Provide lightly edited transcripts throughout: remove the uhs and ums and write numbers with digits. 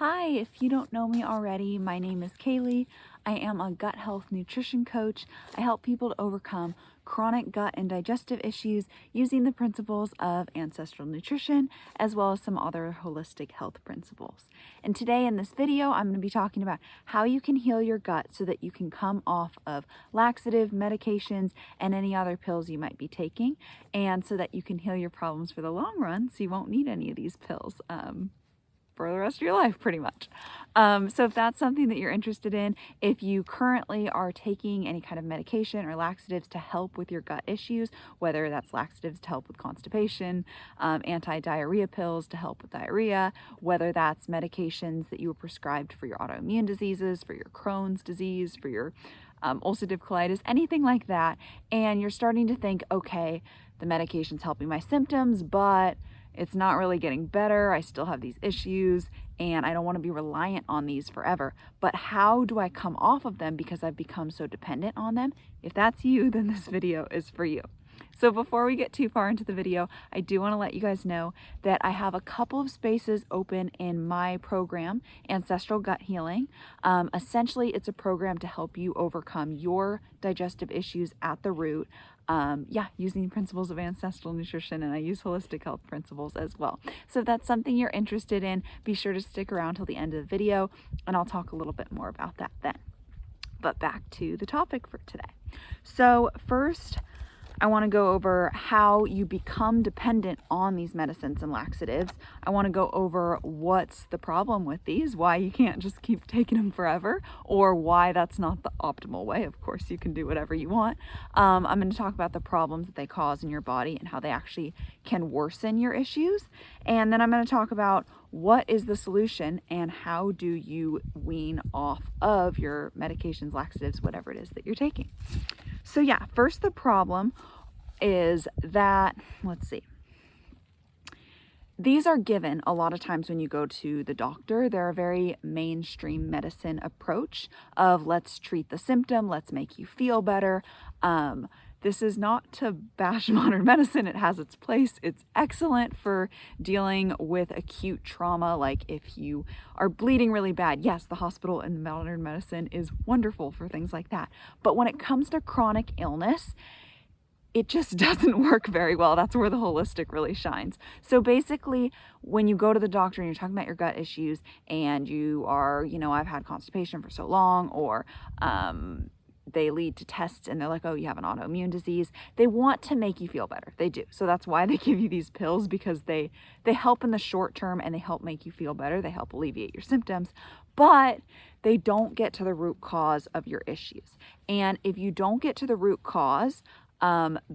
Hi, if you don't know me already, my name is Kaylee. I am a gut health nutrition coach. I help people to overcome chronic gut and digestive issues using the principles of ancestral nutrition as well as some other holistic health principles. And today in this video, I'm going to be talking about how you can heal your gut so that you can come off of laxative medications and any other pills you might be taking, and so that you can heal your problems for the long run so you won't need any of these pills for the rest of your life, pretty much. So if that's something that you're interested in, if you currently are taking any kind of medication or laxatives to help with your gut issues, whether that's laxatives to help with constipation, anti-diarrhea pills to help with diarrhea, whether that's medications that you were prescribed for your autoimmune diseases, for your Crohn's disease, for your ulcerative colitis, anything like that, and you're starting to think, okay, the medication's helping my symptoms, but it's not really getting better. I still have these issues and I don't want to be reliant on these forever. But how do I come off of them because I've become so dependent on them? If that's you, then this video is for you. So before we get too far into the video, I do want to let you guys know that I have a couple of spaces open in my program, Ancestral Gut Healing. Essentially, it's a program to help you overcome your digestive issues at the root. Using principles of ancestral nutrition, and I use holistic health principles as well. So if that's something you're interested in, be sure to stick around till the end of the video and I'll talk a little bit more about that then. But back to the topic for today. So first, I want to go over how you become dependent on these medicines and laxatives. I want to go over what's the problem with these, why you can't just keep taking them forever, or why that's not the optimal way. Of course, you can do whatever you want. I'm going to talk about the problems that they cause in your body and how they actually can worsen your issues. And then I'm going to talk about what is the solution and how do you wean off of your medications, laxatives, whatever it is that you're taking. So yeah, first the problem is that, let's see, these are given a lot of times when you go to the doctor. They're a very mainstream medicine approach of let's treat the symptom, let's make you feel better. This is not to bash modern medicine. It has its place. It's excellent for dealing with acute trauma. Like if you are bleeding really bad, yes, the hospital and modern medicine is wonderful for things like that. But when it comes to chronic illness, it just doesn't work very well. That's where the holistic really shines. So basically, when you go to the doctor and you're talking about your gut issues and you are, I've had constipation for so long, or they lead to tests and they're like, oh, you have an autoimmune disease. They want to make you feel better. They do. So that's why they give you these pills, because they help in the short term and they help make you feel better. They help alleviate your symptoms, but they don't get to the root cause of your issues. And if you don't get to the root cause,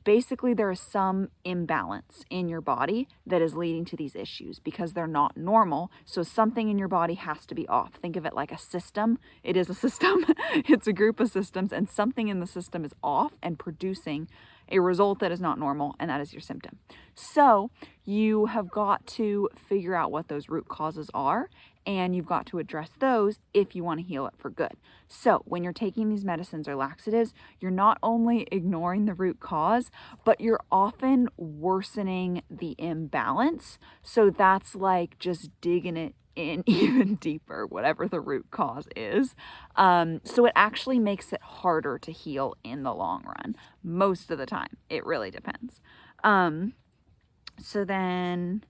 basically there is some imbalance in your body that is leading to these issues because they're not normal. So something in your body has to be off. Think of it like a system. It is a system. It's a group of systems, and something in the system is off and producing a result that is not normal, and that is your symptom. So you have got to figure out what those root causes are, and you've got to address those if you want to heal it for good. So when you're taking these medicines or laxatives, you're not only ignoring the root cause, but you're often worsening the imbalance. So that's like just digging it in even deeper, whatever the root cause is. So it actually makes it harder to heal in the long run. Most of the time, it really depends. So then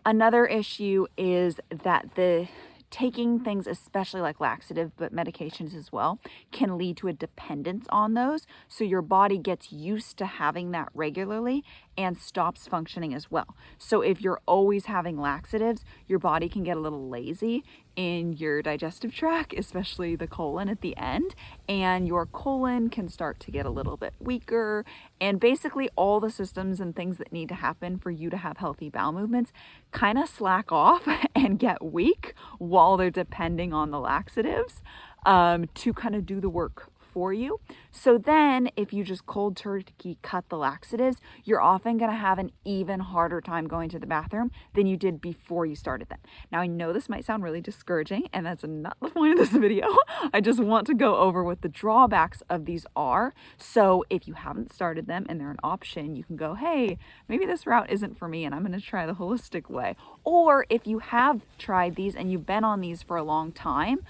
another issue is that the taking things, especially like laxative, but medications as well, can lead to a dependence on those. So your body gets used to having that regularly and stops functioning as well. So if you're always having laxatives, your body can get a little lazy in your digestive tract, especially the colon at the end, and your colon can start to get a little bit weaker, and basically all the systems and things that need to happen for you to have healthy bowel movements kind of slack off and get weak while they're depending on the laxatives to kind of do the work for you. So then if you just cold turkey cut the laxatives, you're often going to have an even harder time going to the bathroom than you did before you started them. Now I know this might sound really discouraging, and that's not the point of this video. I just want to go over what the drawbacks of these are. So if you haven't started them and they're an option, you can go, hey, maybe this route isn't for me and I'm going to try the holistic way. Or if you have tried these and you've been on these for a long time,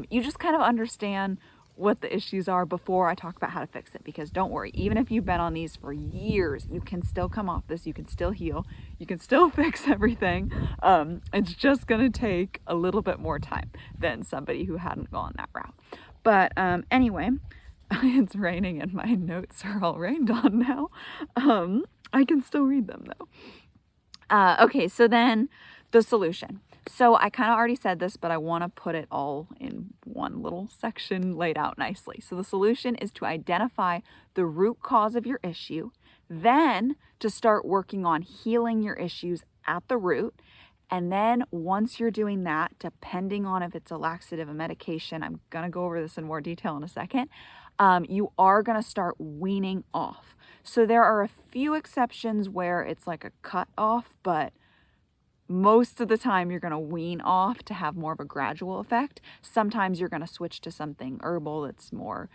you just kind of understand what the issues are before I talk about how to fix it. Because don't worry, even if you've been on these for years, you can still come off this, you can still heal, you can still fix everything. It's just going to take a little bit more time than somebody who hadn't gone that route. But anyway, it's raining and my notes are all rained on now. I can still read them though. Okay, so then the solution. So I kind of already said this, but I want to put it all in one little section laid out nicely. So the solution is to identify the root cause of your issue, then to start working on healing your issues at the root. And then once you're doing that, depending on if it's a laxative, a medication, I'm going to go over this in more detail in a second, you are going to start weaning off. So there are a few exceptions where it's like a cut off, but most of the time you're going to wean off to have more of a gradual effect. Sometimes you're going to switch to something herbal that's more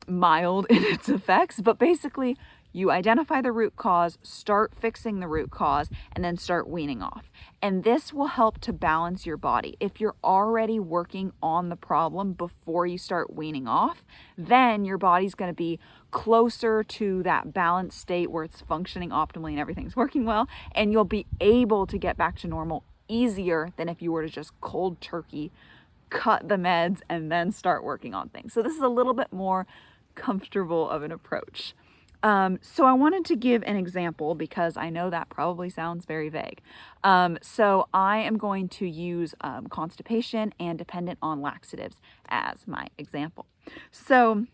mild in its effects, but basically you identify the root cause, start fixing the root cause, and then start weaning off. And this will help to balance your body. If you're already working on the problem before you start weaning off, then your body's going to be closer to that balanced state where it's functioning optimally and everything's working well, and you'll be able to get back to normal easier than if you were to just cold turkey cut the meds and then start working on things. So this is a little bit more comfortable of an approach. So I wanted to give an example because I know that probably sounds very vague. So I am going to use constipation and dependent on laxatives as my example. So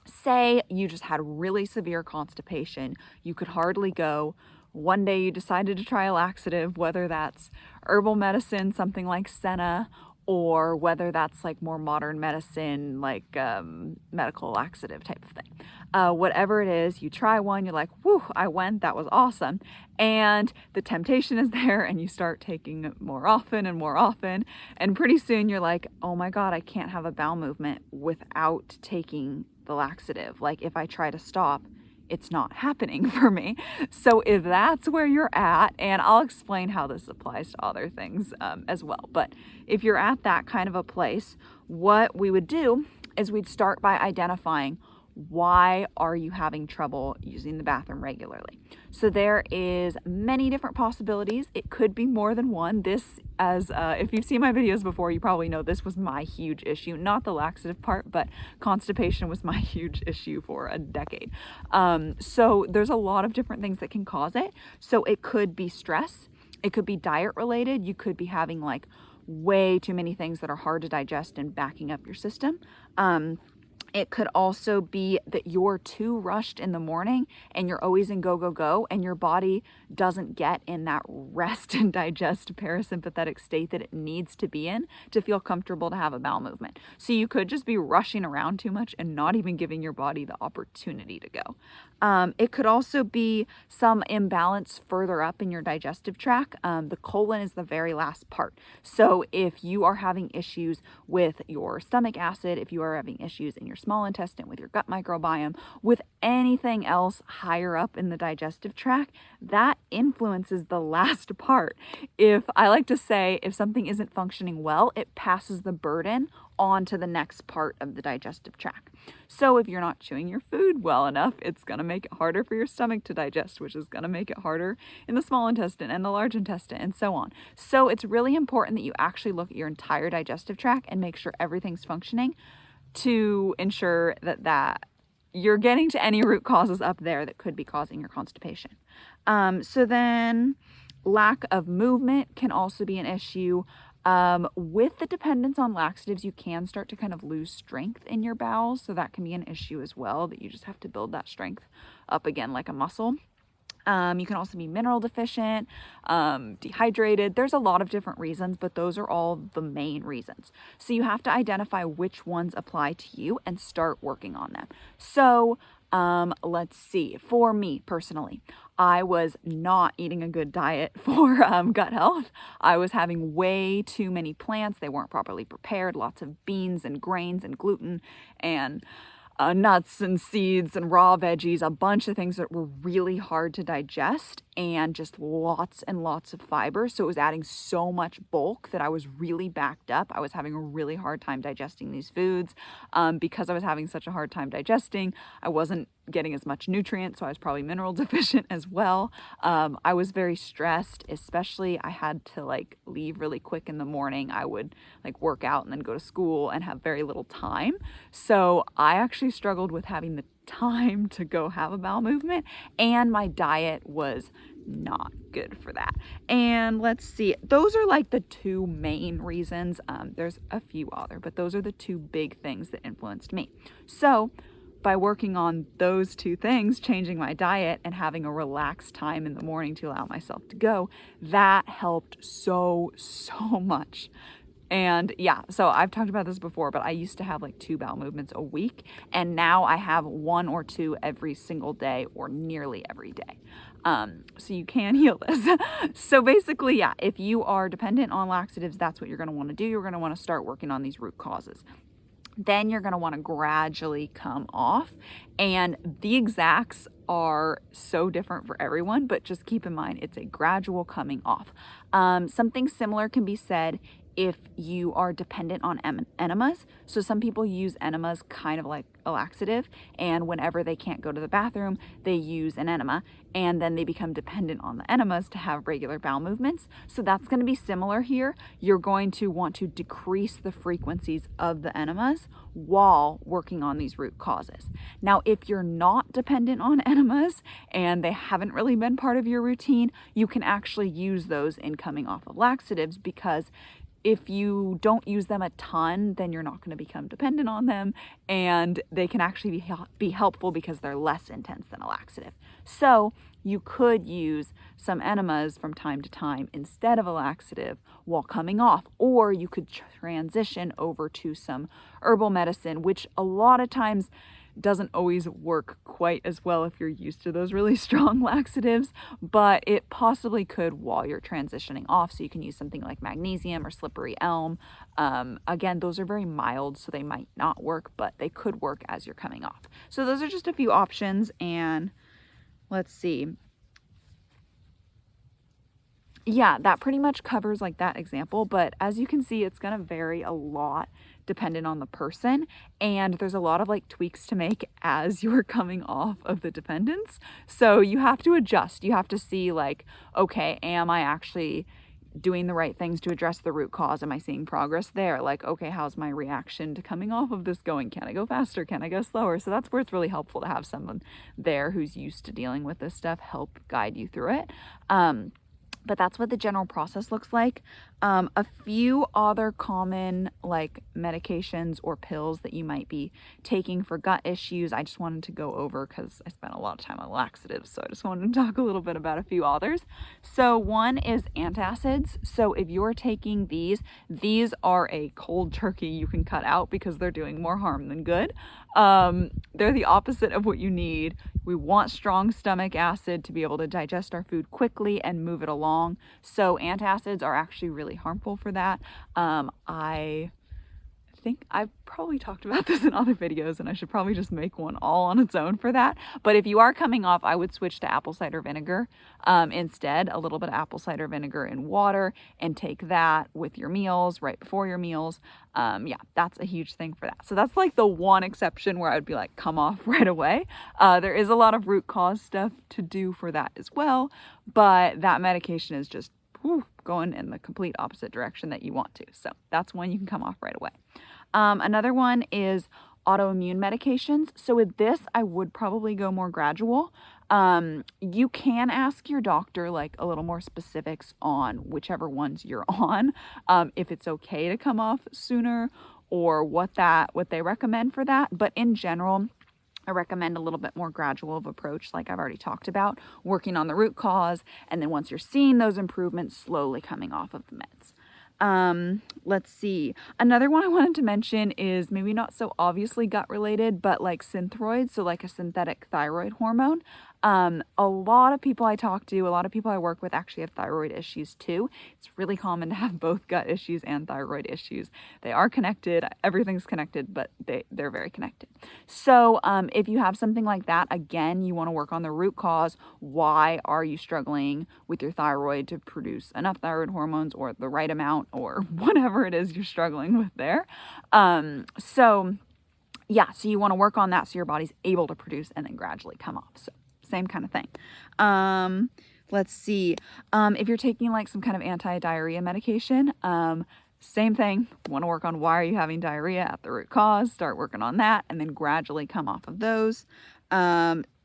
say you just had really severe constipation, you could hardly go. One day you decided to try a laxative, whether that's herbal medicine, something like senna, or whether that's like more modern medicine, like medical laxative type of thing. Whatever it is, you try one, you're like, whew, I went, that was awesome. And the temptation is there and you start taking it more often and more often. And pretty soon you're like, oh my God, I can't have a bowel movement without taking the laxative. Like if I try to stop, it's not happening for me. So if that's where you're at, and I'll explain how this applies to other things as well, but if you're at that kind of a place, what we would do is we'd start by identifying why are you having trouble using the bathroom regularly. So there is many different possibilities. It could be more than one. This, as if you've seen my videos before, you probably know this was my huge issue, not the laxative part, but constipation was my huge issue for a decade. So there's a lot of different things that can cause it. So it could be stress. It could be diet related. You could be having like way too many things that are hard to digest and backing up your system. It could also be that you're too rushed in the morning and you're always in go, go, go, and your body doesn't get in that rest and digest parasympathetic state that it needs to be in to feel comfortable to have a bowel movement. So you could just be rushing around too much and not even giving your body the opportunity to go. It could also be some imbalance further up in your digestive tract. The colon is the very last part. So if you are having issues with your stomach acid, if you are having issues in your small intestine, with your gut microbiome, with anything else higher up in the digestive tract, that influences the last part. If I like to say, if something isn't functioning well, it passes the burden on to the next part of the digestive tract. So if you're not chewing your food well enough, it's going to make it harder for your stomach to digest, which is going to make it harder in the small intestine and the large intestine and so on. So it's really important that you actually look at your entire digestive tract and make sure everything's functioning to ensure that you're getting to any root causes up there that could be causing your constipation. So then lack of movement can also be an issue. With the dependence on laxatives, you can start to kind of lose strength in your bowels. So that can be an issue as well, that you just have to build that strength up again like a muscle. You can also be mineral deficient, dehydrated. There's a lot of different reasons, but those are all the main reasons. So you have to identify which ones apply to you and start working on them. So let's see. For me personally, I was not eating a good diet for gut health. I was having way too many plants. They weren't properly prepared. Lots of beans and grains and gluten and nuts and seeds and raw veggies, a bunch of things that were really hard to digest, and just lots and lots of fiber. So it was adding so much bulk that I was really backed up. I was having a really hard time digesting these foods. Because I was having such a hard time digesting, I wasn't getting as much nutrients, so I was probably mineral deficient as well. I was very stressed, especially I had to like leave really quick in the morning. I would like work out and then go to school and have very little time. So I actually struggled with having the time to go have a bowel movement, and my diet was not good for that. And let's see, those are like the two main reasons. There's a few other, but those are the two big things that influenced me. So by working on those two things, changing my diet and having a relaxed time in the morning to allow myself to go, that helped so much. And yeah, so I've talked about this before, but I used to have like 2 bowel movements a week, and now I have 1 or 2 every single day or nearly every day. So you can heal this. So basically, yeah, if you are dependent on laxatives, that's what you're going to want to do. You're going to want to start working on these root causes. Then you're going to want to gradually come off, and the exacts are so different for everyone, but just keep in mind it's a gradual coming off. Something similar can be said if you are dependent on enemas. So some people use enemas kind of like a laxative, and whenever they can't go to the bathroom, they use an enema, and then they become dependent on the enemas to have regular bowel movements. So that's going to be similar here. You're going to want to decrease the frequencies of the enemas while working on these root causes. Now, if you're not dependent on enemas and they haven't really been part of your routine, you can actually use those in coming off of laxatives, because if you don't use them a ton, then you're not going to become dependent on them, and they can actually be helpful because they're less intense than a laxative. So you could use some enemas from time to time instead of a laxative while coming off, or you could transition over to some herbal medicine, which a lot of times doesn't always work quite as well if you're used to those really strong laxatives, but it possibly could while you're transitioning off. So you can use something like magnesium or slippery elm. Again, those are very mild, so they might not work, but they could work as you're coming off. So those are just a few options, and let's see. Yeah, that pretty much covers like that example, but as you can see, it's going to vary a lot dependent on the person, and there's a lot of like tweaks to make as you're coming off of the dependence. So you have to adjust. You have to see like, okay, am I actually doing the right things to address the root cause? Am I seeing progress there? Like, okay, how's my reaction to coming off of this going? Can I go faster? Can I go slower? So that's where it's really helpful to have someone there who's used to dealing with this stuff help guide you through it. But that's what the general process looks like. A few other common like medications or pills that you might be taking for gut issues, I just wanted to go over because I spent a lot of time on laxatives, so I just wanted to talk a little bit about a few others. So one is antacids. So if you're taking these are a cold turkey you can cut out because they're doing more harm than good. They're the opposite of what you need. We want strong stomach acid to be able to digest our food quickly and move it along. So antacids are actually really harmful for that. I think I've probably talked about this in other videos, and I should probably just make one all on its own for that. But if you are coming off, I would switch to apple cider vinegar instead. A little bit of apple cider vinegar in water, and take that with your meals, right before your meals. Yeah, that's a huge thing for that. So that's like the one exception where I would be like, come off right away. There is a lot of root cause stuff to do for that as well, but that medication is just going in the complete opposite direction that you want to. So that's one you can come off right away. Another one is autoimmune medications. So with this, I would probably go more gradual. You can ask your doctor like a little more specifics on whichever ones you're on, if it's okay to come off sooner or what they recommend for that. But in general, I recommend a little bit more gradual of approach, like I've already talked about, working on the root cause, and then once you're seeing those improvements, slowly coming off of the meds. Let's see. Another one I wanted to mention is maybe not so obviously gut related, but like Synthroid, so like a synthetic thyroid hormone. A lot of people I talk to, a lot of people I work with actually have thyroid issues too. It's really common to have both gut issues and thyroid issues. They are connected, everything's connected, but they're very connected. So if you have something like that, again, you want to work on the root cause. Why are you struggling with your thyroid to produce enough thyroid hormones or the right amount or whatever it is you're struggling with there? So you want to work on that so your body's able to produce and then gradually come off. So same kind of thing. Let's see. If you're taking like some kind of anti-diarrhea medication, same thing. Want to work on why are you having diarrhea at the root cause, start working on that, and then gradually come off of those.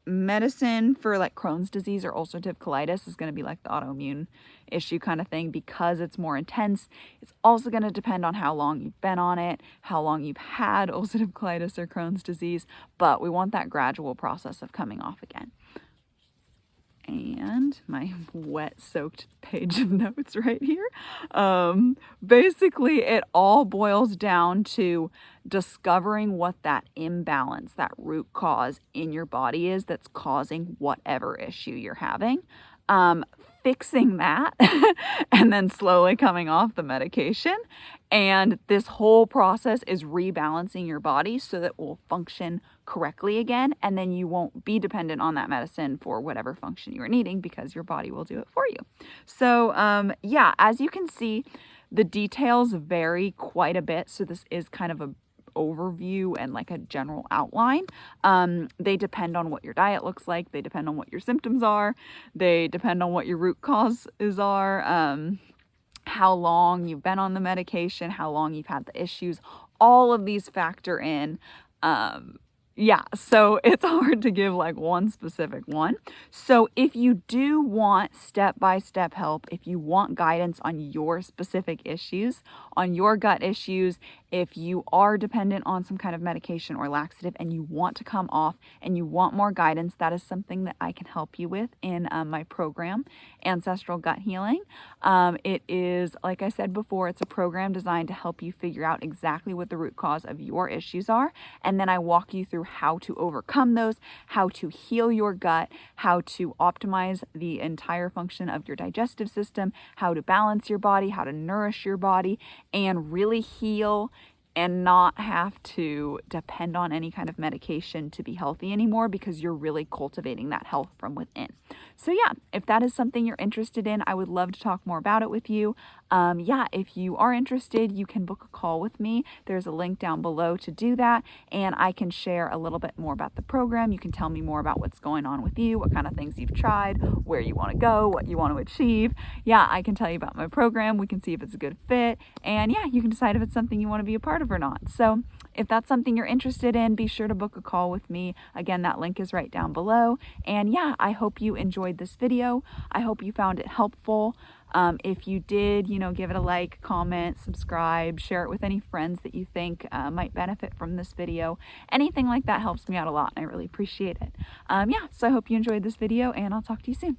Medicine for like Crohn's disease or ulcerative colitis is going to be like the autoimmune issue kind of thing because it's more intense. It's also going to depend on how long you've been on it, how long you've had ulcerative colitis or Crohn's disease, but we want that gradual process of coming off again. And my wet soaked page of notes right here. Basically, it all boils down to discovering what that imbalance, that root cause in your body is that's causing whatever issue you're having. Fixing that and then slowly coming off the medication. And this whole process is rebalancing your body so that it will function correctly again. And then you won't be dependent on that medicine for whatever function you are needing because your body will do it for you. So as you can see, the details vary quite a bit. So this is kind of a overview and like a general outline. They depend on what your diet looks like. They depend on what your symptoms are. They depend on what your root causes are, how long you've been on the medication, how long you've had the issues. All of these factor in. So it's hard to give like one specific one. So if you do want step-by-step help, if you want guidance on your specific issues, on your gut issues, if you are dependent on some kind of medication or laxative and you want to come off and you want more guidance, that is something that I can help you with in my program, Ancestral Gut Healing. It is, like I said before, it's a program designed to help you figure out exactly what the root cause of your issues are. And then I walk you through how to overcome those, how to heal your gut, how to optimize the entire function of your digestive system, how to balance your body, how to nourish your body, and really heal and not have to depend on any kind of medication to be healthy anymore because you're really cultivating that health from within. So if that is something you're interested in, I would love to talk more about it with you. If you are interested, you can book a call with me. There's a link down below to do that, and I can share a little bit more about the program. You can tell me more about what's going on with you, what kind of things you've tried, where you want to go, what you want to achieve. I can tell you about my program. We can see if it's a good fit, and you can decide if it's something you want to be a part of or not. So if that's something you're interested in, be sure to book a call with me. Again, that link is right down below. And I hope you enjoyed this video. I hope you found it helpful. If you did, give it a like, comment, subscribe, share it with any friends that you think might benefit from this video. Anything like that helps me out a lot, and I really appreciate it. So I hope you enjoyed this video, and I'll talk to you soon.